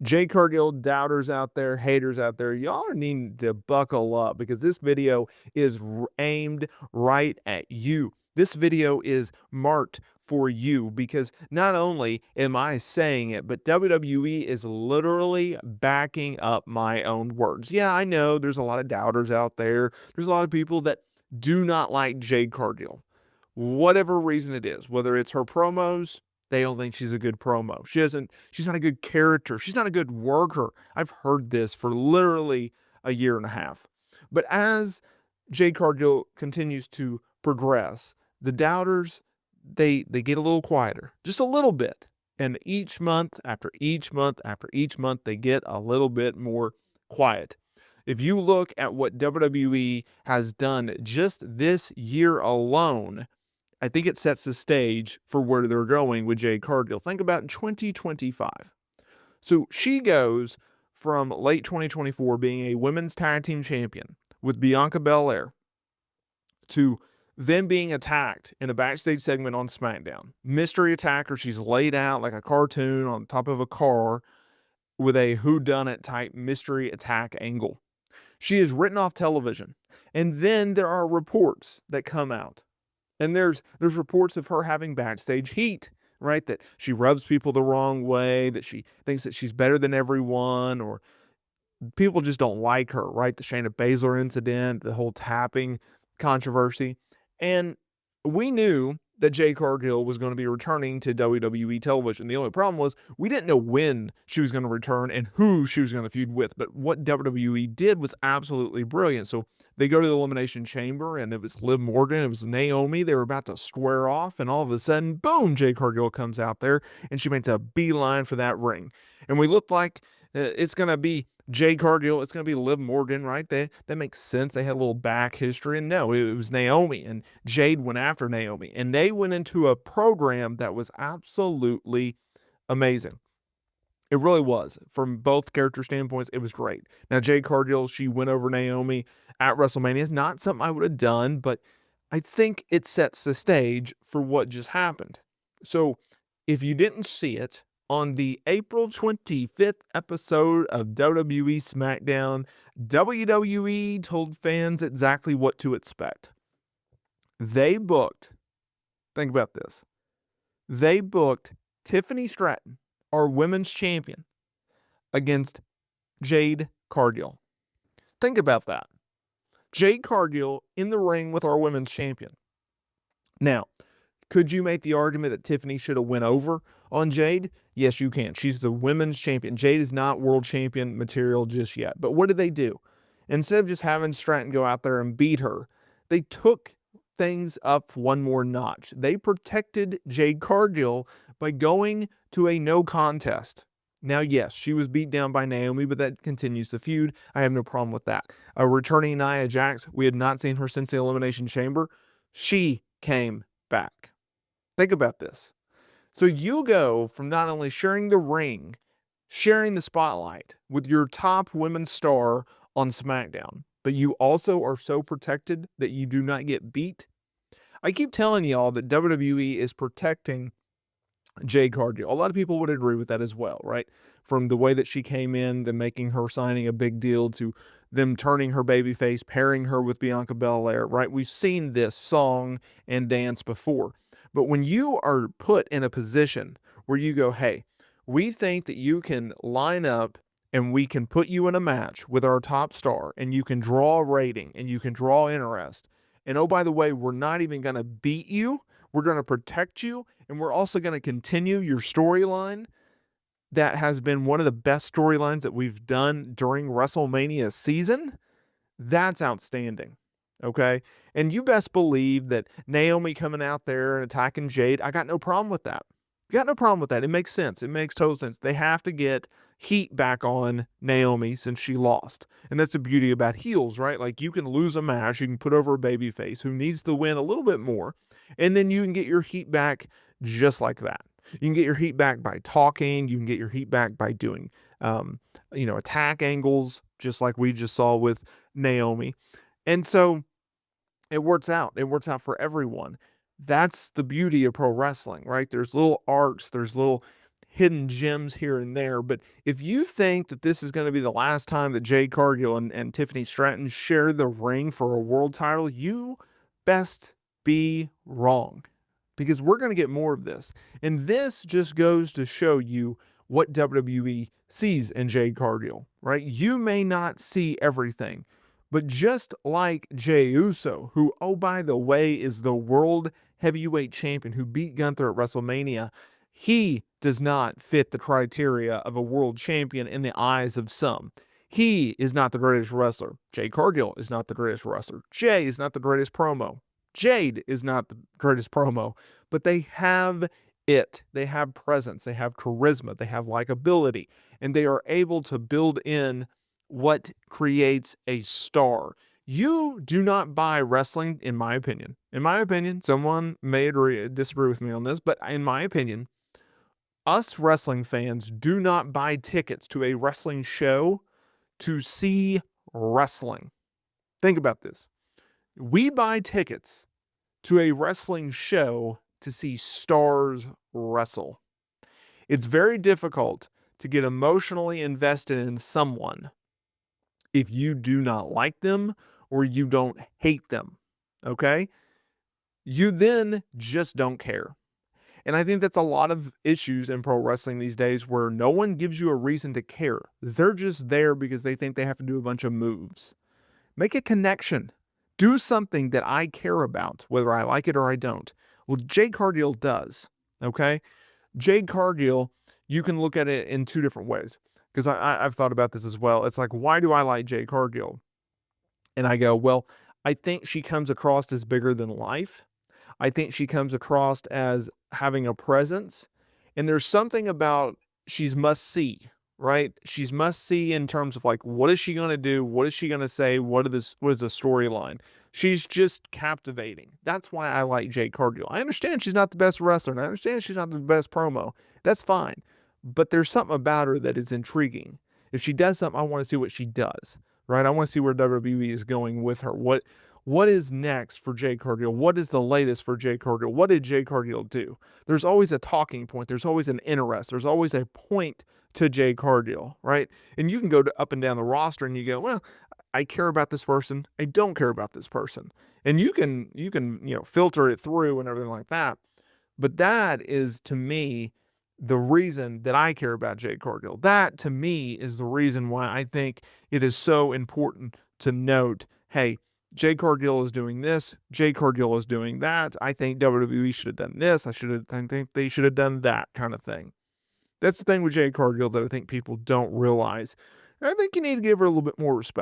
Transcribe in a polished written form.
Jade Cargill doubters out there, haters out there, y'all are needing to buckle up because this video is aimed right at you. This video is marked for you because not only am I saying it, but WWE is literally backing up my own words. Yeah, I know there's a lot of doubters out there. There's a lot of people that do not like Jade Cargill. Whatever reason it is, whether it's her promos, they don't think she's a good promo. She's not a good character. She's not a good worker. I've heard this for literally a year and a half. But as Jade Cargill continues to progress, the doubters, they get a little quieter, just a little bit. And each month after each month after each month, they get a little bit more quiet. If you look at what WWE has done just this year alone, I think it sets the stage for where they're going with Jade Cargill. Think about 2025. So she goes from late 2024 being a women's tag team champion with Bianca Belair to then being attacked in a backstage segment on SmackDown. Mystery attacker. She's laid out like a cartoon on top of a car with a whodunit type mystery attack angle. She is written off television. And then there are reports that come out. And there's reports of her having backstage heat, right? That she rubs people the wrong way, that she thinks that she's better than everyone, or people just don't like her, right? The Shayna Baszler incident, the whole tapping controversy. And we knew that Jade Cargill was going to be returning to WWE television. The only problem was we didn't know when she was going to return and who she was going to feud with. But what WWE did was absolutely brilliant. So they go to the Elimination Chamber, and it was Liv Morgan, it was Naomi. They were about to square off, and all of a sudden, boom, Jade Cargill comes out there, and she makes a beeline for that ring. And we looked like it's going to be Jade Cargill, it's going to be Liv Morgan, right? That makes sense. They had a little back history. And no, it was Naomi, and Jade went after Naomi. And they went into a program that was absolutely amazing. It really was. From both character standpoints, it was great. Now, Jade Cargill, she went over Naomi at WrestleMania. It's not something I would have done, but I think it sets the stage for what just happened. So if you didn't see it, on the April 25th episode of WWE SmackDown, WWE told fans exactly what to expect. They booked, think about this, they booked Tiffany Stratton, our women's champion, against Jade Cargill. Think about that. Jade Cargill in the ring with our women's champion. Now, could you make the argument that Tiffany should have went over on Jade? Yes, you can. She's the women's champion. Jade is not world champion material just yet. But what did they do? Instead of just having Stratton go out there and beat her, they took things up one more notch. They protected Jade Cargill by going to a no contest. Now, yes, she was beat down by Naomi, but that continues the feud. I have no problem with that. Returning Nia Jax, we had not seen her since the Elimination Chamber. She came back. Think about this. So you go from not only sharing the ring, sharing the spotlight with your top women's star on SmackDown, but you also are so protected that you do not get beat. I keep telling y'all that WWE is protecting Jade Cargill. A lot of people would agree with that as well, right? From the way that she came in, then making her signing a big deal, to them turning her babyface, pairing her with Bianca Belair, right? We've seen this song and dance before. But when you are put in a position where you go, hey, we think that you can line up and we can put you in a match with our top star, and you can draw a rating and you can draw interest. And oh, by the way, we're not even going to beat you. We're going to protect you, and we're also going to continue your storyline that has been one of the best storylines that we've done during WrestleMania season. That's outstanding. Okay. And you best believe that Naomi coming out there and attacking Jade, I got no problem with that. Got no problem with that. It makes sense. It makes total sense. They have to get heat back on Naomi since she lost. And that's the beauty about heels, right? Like, you can lose a match, you can put over a babyface who needs to win a little bit more, and then you can get your heat back just like that. You can get your heat back by talking. You can get your heat back by doing, attack angles, just like we just saw with Naomi. And so it works out. It works out for everyone. That's the beauty of pro wrestling, right? There's little arcs, there's little hidden gems here and there. But if you think that this is going to be the last time that Jade Cargill and Tiffany Stratton share the ring for a world title, you best be wrong, because we're going to get more of this. And this just goes to show you what WWE sees in Jade Cargill, right? You may not see everything, but just like Jey Uso, who, oh, by the way, is the world heavyweight champion who beat Gunther at WrestleMania, he does not fit the criteria of a world champion in the eyes of some. He is not the greatest wrestler. Jade Cargill is not the greatest wrestler. Jay is not the greatest promo. Jade is not the greatest promo, but they have it. They have presence. They have charisma. They have likability, and they are able to build in what creates a star. You do not buy wrestling, in my opinion. In my opinion, someone may disagree with me on this, but in my opinion, us wrestling fans do not buy tickets to a wrestling show to see wrestling. Think about this. We buy tickets to a wrestling show to see stars wrestle. It's very difficult to get emotionally invested in someone if you do not like them or you don't hate them, okay? You then just don't care. And I think that's a lot of issues in pro wrestling these days, where no one gives you a reason to care. They're just there because they think they have to do a bunch of moves. Make a connection. Do something that I care about, whether I like it or I don't. Well, Jade Cargill does, okay? Jade Cargill, you can look at it in two different ways, because I've thought about this as well. It's like, why do I like Jade Cargill? And I go, well, I think she comes across as bigger than life. I think she comes across as having a presence. And there's something about, she's must see, right? She's must see in terms of like, what is she going to do? What is she going to say? What is the storyline? She's just captivating. That's why I like Jade Cargill. I understand she's not the best wrestler, and I understand she's not the best promo. That's fine. But there's something about her that is intriguing. If she does something, I want to see what she does, right? I want to see where WWE is going with her. What is next for Jade Cargill? What is the latest for Jade Cargill? What did Jade Cargill do? There's always a talking point. There's always an interest. There's always a point to Jade Cargill, right? And you can go up and down the roster and you go, well, I care about this person. I don't care about this person. And you can filter it through and everything like that. But that is, to me, the reason that I care about Jade Cargill. That, to me, is the reason why I think it is so important to note, hey, Jade Cargill is doing this. Jade Cargill is doing that. I think WWE should have done this. I think they should have done that, kind of thing. That's the thing with Jade Cargill that I think people don't realize. And I think you need to give her a little bit more respect.